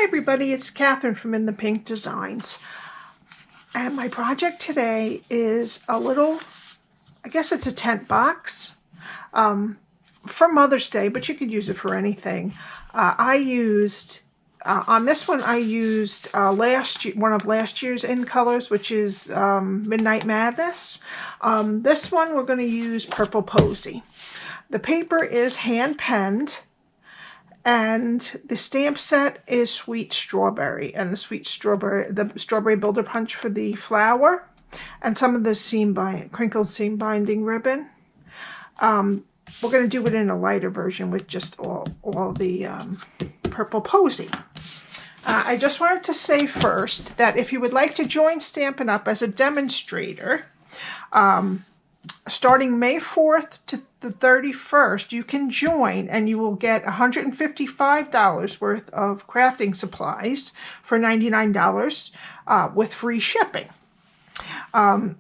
Hi everybody, it's Catherine from In the Pink Designs. And my project today is a little, I guess it's a tent box for Mother's Day, but you could use it for anything. I used, on this one I used one of last year's in colors, which is Midnight Madness. This one we're going to use Purple Posy. The paper is hand penned. And the stamp set is Sweet Strawberry, and the strawberry builder punch for the flower, and some of the crinkled seam binding ribbon. We're going to do it in a lighter version with just all the Purple Posy. I just wanted to say first that if you would like to join Stampin' Up! As a demonstrator, starting May 4th to the 31st, you can join and you will get $155 worth of crafting supplies for $99 with free shipping. To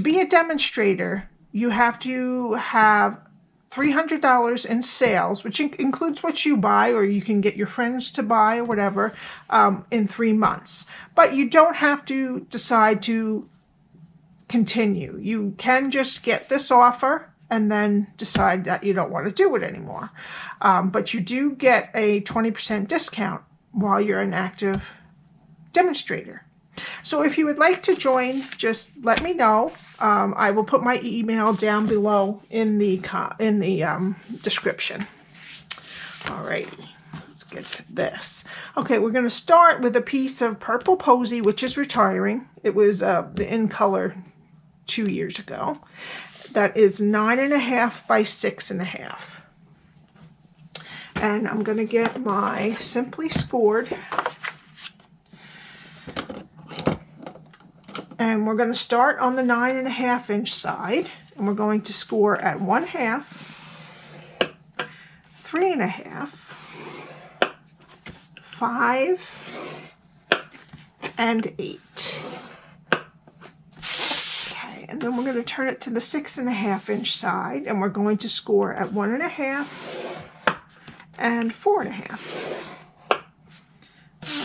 be a demonstrator, you have to have $300 in sales, which includes what you buy, or you can get your friends to buy or whatever, in 3 months. But you don't have to decide to continue. You can just get this offer and then decide that you don't want to do it anymore. But you do get a 20% discount while you're an active demonstrator. So if you would like to join, just let me know. I will put my email down below in the description. Alrighty, let's get to this. Okay, we're going to start with a piece of Purple Posy, which is retiring. It was the in color 2 years ago. That is 9.5 by 6.5. And I'm going to get my Simply Scored. And we're going to start on the 9.5 inch side. And we're going to score at 1/2, 3.5, 5, and 8. And then we're going to turn it to the 6.5 inch side, and we're going to score at 1.5 and 4.5.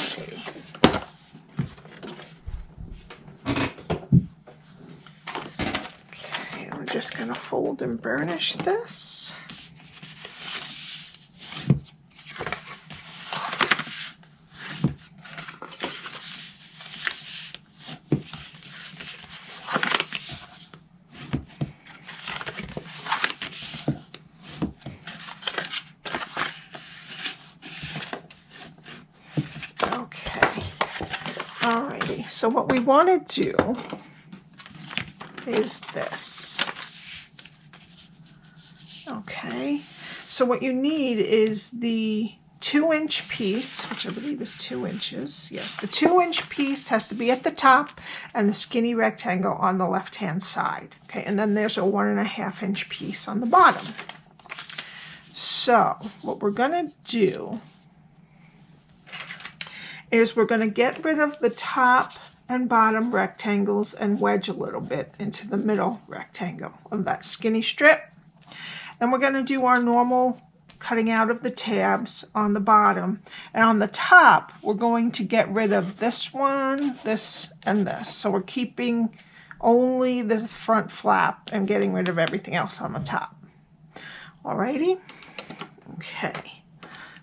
Okay. Okay, we're just going to fold and burnish this. Alrighty, so what we want to do is this. Okay, so what you need is the 2-inch piece, which I believe is 2 inches. Yes, the 2-inch piece has to be at the top and the skinny rectangle on the left-hand side. Okay, and then there's a 1.5 inch piece on the bottom. So what we're going to do is we're going to get rid of the top and bottom rectangles and wedge a little bit into the middle rectangle of that skinny strip. Then we're going to do our normal cutting out of the tabs on the bottom. And on the top, we're going to get rid of this one, this, and this. So we're keeping only the front flap and getting rid of everything else on the top. Alrighty? Okay.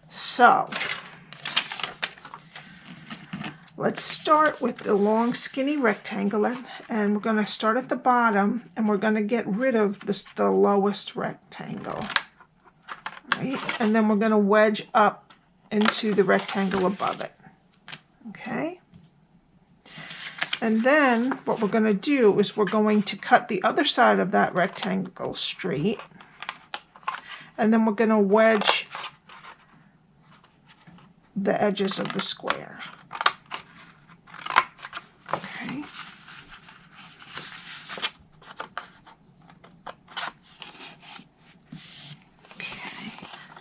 So let's start with the long skinny rectangle, and we're going to start at the bottom, and we're going to get rid of the lowest rectangle. Right? And then we're going to wedge up into the rectangle above it. Okay? And then what we're going to do is we're going to cut the other side of that rectangle straight, and then we're going to wedge the edges of the square. Okay. Okay.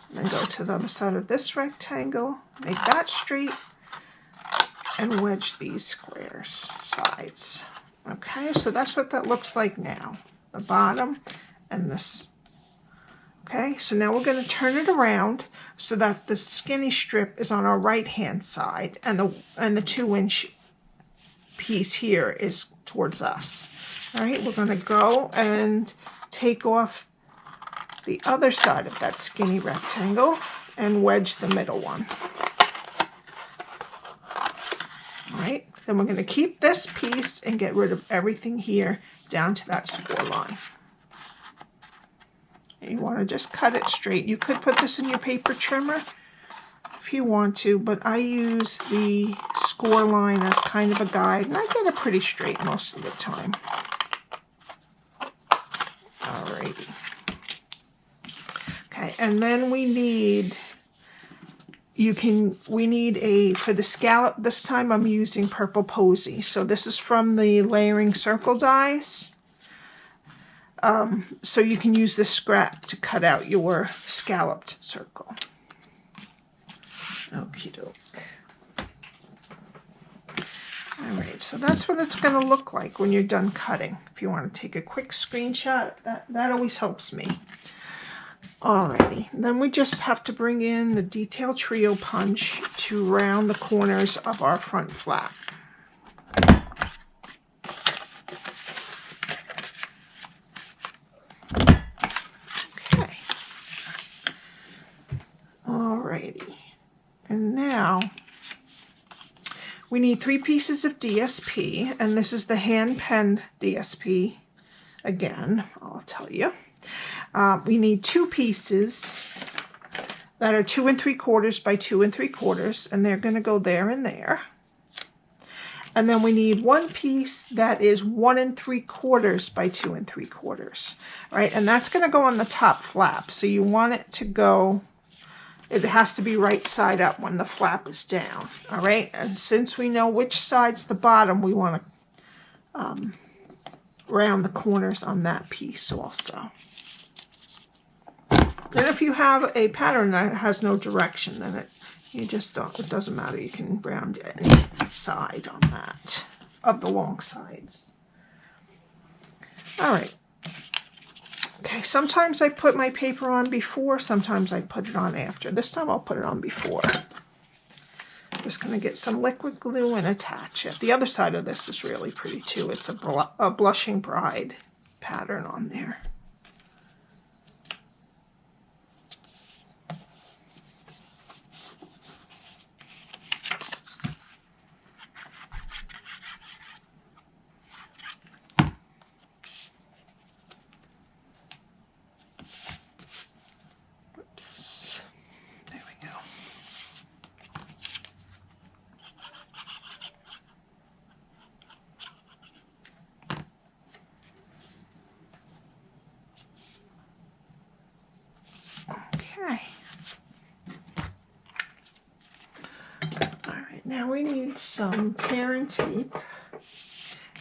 And then go to the other side of this rectangle, make that straight, and wedge these squares sides. Okay, so that's what that looks like now. The bottom and this Okay, so now we're going to turn it around so that the skinny strip is on our right hand side and the 2-inch piece here is towards us. All right, we're going to go and take off the other side of that skinny rectangle and wedge the middle one. All right, then we're going to keep this piece and get rid of everything here down to that score line. And you want to just cut it straight. You could put this in your paper trimmer if you want to, but I use the score line as kind of a guide, and I get it pretty straight most of the time. Alrighty. Okay, and then we need, for the scallop, this time I'm using purple Posy. So this is from the Layering Circle dies. So you can use this scrap to cut out your scalloped circle. Okie doke. Alright, so that's what it's going to look like when you're done cutting. If you want to take a quick screenshot, that always helps me. Alrighty, then we just have to bring in the Detail Trio punch to round the corners of our front flap. Okay. Alrighty, and now we need 3 pieces of DSP, and this is the hand-penned DSP. Again, I'll tell you. We need 2 pieces that are 2 3/4 by 2 3/4, and they're going to go there and there. And then we need 1 piece that is 1 3/4 by 2 3/4, right? And that's going to go on the top flap. So you want it to go, it has to be right side up when the flap is down, all right? And since we know which side's the bottom, we want to round the corners on that piece also. And if you have a pattern that has no direction, then it doesn't matter. You can round any side on that of the long sides. All right. Okay, sometimes I put my paper on before, sometimes I put it on after. This time I'll put it on before. I'm just going to get some liquid glue and attach it. The other side of this is really pretty too. It's a Blushing Bride pattern on there. Now we need some tear and tape,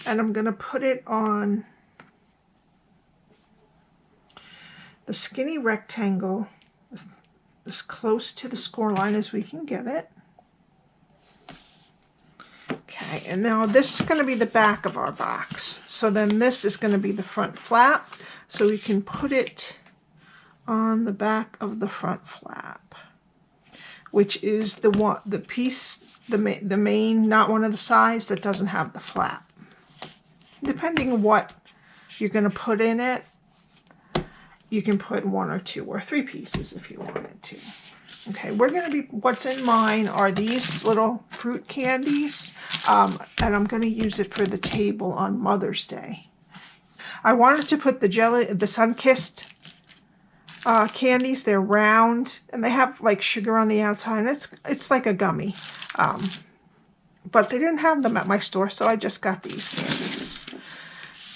and I'm going to put it on the skinny rectangle as close to the score line as we can get it. Okay, and now this is going to be the back of our box. So then this is going to be the front flap, so we can put it on the back of the front flap, which is the piece, the main, not one of the sides that doesn't have the flap. Depending on what you're going to put in it, you can put 1 or 2 or 3 pieces if you wanted to. Okay, what's in mine are these little fruit candies, and I'm going to use it for the table on Mother's Day. I wanted to put the Sun-Kissed candies. They're round and they have like sugar on the outside, and it's like a gummy, but they didn't have them at my store, so I just got these candies.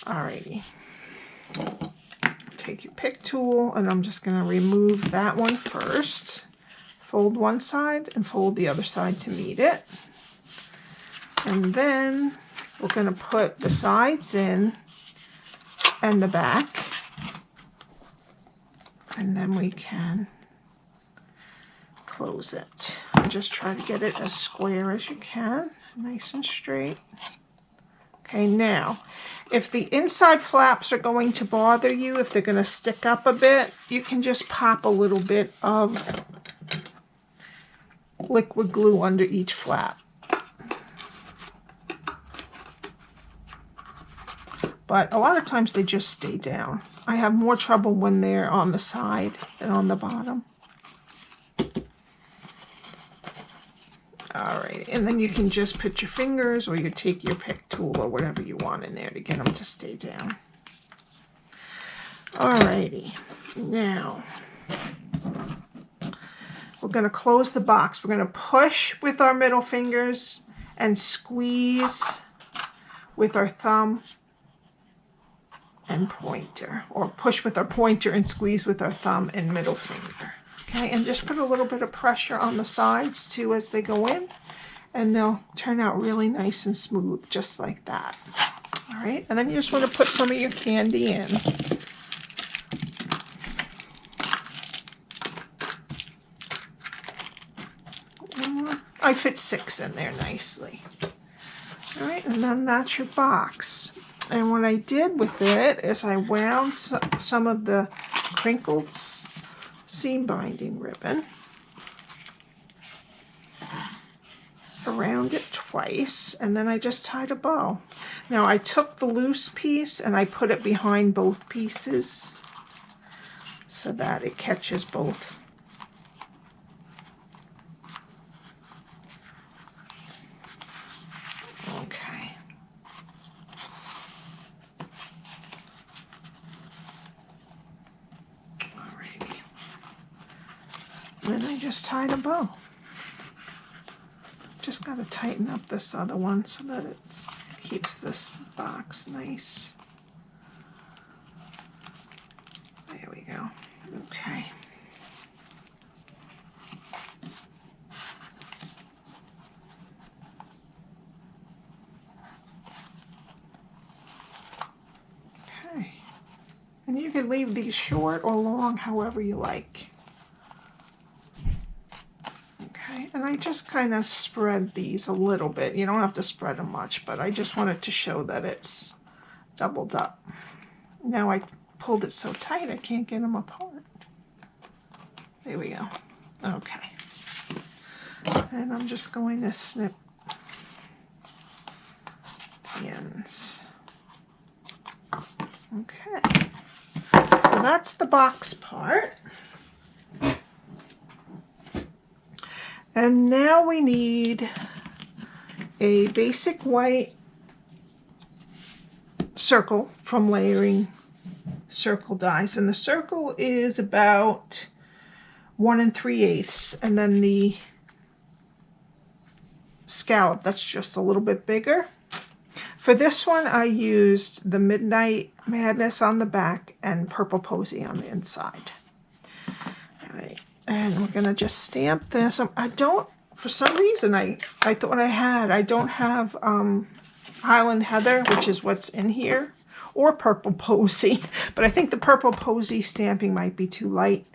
Alrighty, take your pick tool, and I'm just going to remove that one first, fold one side and fold the other side to meet it, and then we're going to put the sides in and the back. And then we can close it. And just try to get it as square as you can, nice and straight. Okay, now, if the inside flaps are going to bother you, if they're going to stick up a bit, you can just pop a little bit of liquid glue under each flap. But a lot of times they just stay down. I have more trouble when they're on the side than on the bottom. Alright, and then you can just put your fingers or you take your pick tool or whatever you want in there to get them to stay down. Alrighty, now we're going to close the box. We're going to push with our middle fingers and squeeze with our thumb and pointer, or push with our pointer and squeeze with our thumb and middle finger. Okay, and just put a little bit of pressure on the sides too as they go in, and they'll turn out really nice and smooth, just like that. All right, and then you just want to put some of your candy in. I fit 6 in there nicely. All right, and then that's your box. And what I did with it is I wound some of the Crinkled Seam Binding Ribbon around it twice, and then I just tied a bow. Now I took the loose piece and I put it behind both pieces so that it catches both. Okay. Alrighty. Then I just tied a bow. Just got to tighten up this other one so that it keeps this box nice. There we go. Okay. Okay. And you can leave these short or long, however you like. And I just kind of spread these a little bit. You don't have to spread them much, but I just wanted to show that it's doubled up. Now I pulled it so tight I can't get them apart. There we go. Okay. And I'm just going to snip the ends. Okay. So that's the box part. And now we need a basic white circle from layering circle dies. And the circle is about 1 3/8. And then the scallop, that's just a little bit bigger. For this one, I used the Midnight Madness on the back and Purple Posy on the inside. All right. And we're going to just stamp this. I don't, for some reason, I thought I don't have Highland Heather, which is what's in here, or Purple Posy. But I think the Purple Posy stamping might be too light.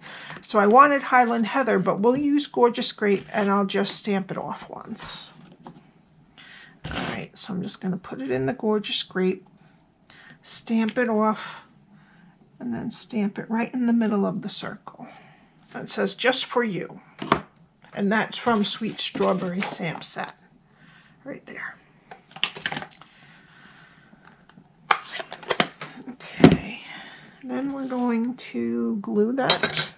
So I wanted Highland Heather, but we'll use Gorgeous Grape, and I'll just stamp it off once. All right, so I'm just going to put it in the Gorgeous Grape, stamp it off, and then stamp it right in the middle of the circle. It says just for you, and that's from Sweet Strawberry Stamp Set right there. Okay, then we're going to glue that.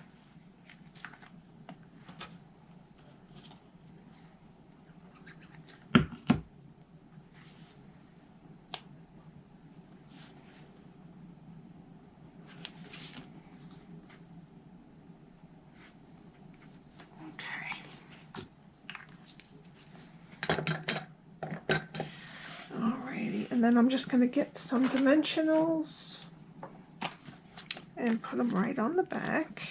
And then I'm just going to get some dimensionals and put them right on the back.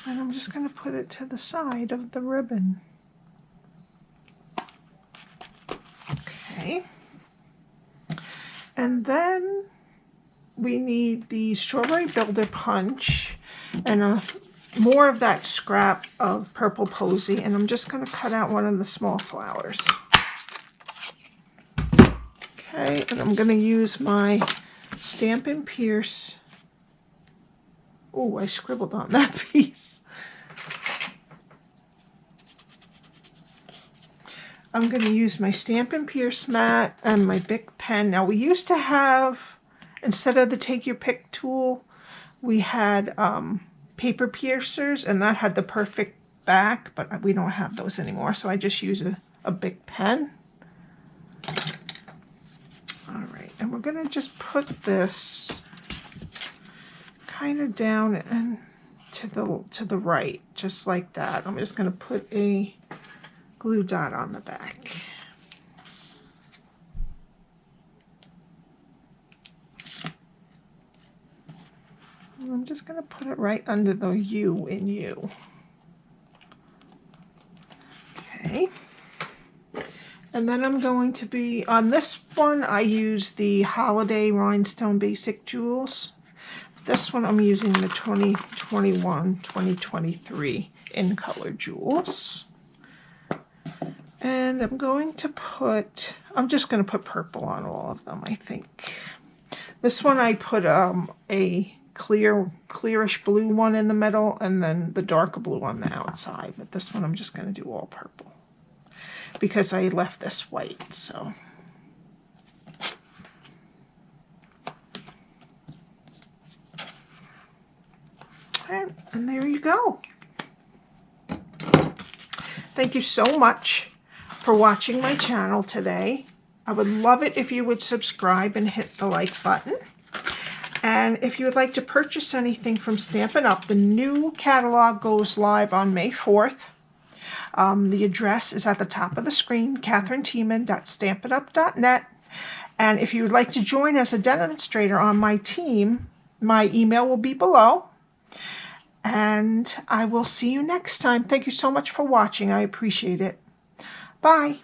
And I'm just going to put it to the side of the ribbon. Okay. And then we need the Strawberry Builder Punch and more of that scrap of purple Posy, and I'm just going to cut out one of the small flowers. Okay, and I'm going to use my Stampin Pierce. Oh, I scribbled on that piece. I'm going to use my Stampin Pierce Mat and my Bic pen. Now, we used to have, instead of the Take Your Pick tool, we had paper piercers, and that had the perfect back, but we don't have those anymore, so I just use a Bic pen. All right, and we're going to just put this kind of down and to the right, just like that. I'm just going to put a glue dot on the back. And I'm just going to put it right under the U in U. Okay. And then I'm going to be, on this one, I use the Holiday Rhinestone Basic Jewels. This one I'm using the 2021-2023 in color jewels. And I'm going to put, I'm just going to put purple on all of them, I think. This one I put a clearish blue one in the middle, and then the darker blue on the outside. But this one I'm just going to do all purple because I left this white, so. And there you go. Thank you so much for watching my channel today. I would love it if you would subscribe and hit the like button. And if you would like to purchase anything from Stampin' Up, the new catalog goes live on May 4th. The address is at the top of the screen, katherineTiemann.stampinup.net. And if you would like to join as a demonstrator on my team, my email will be below. And I will see you next time. Thank you so much for watching. I appreciate it. Bye.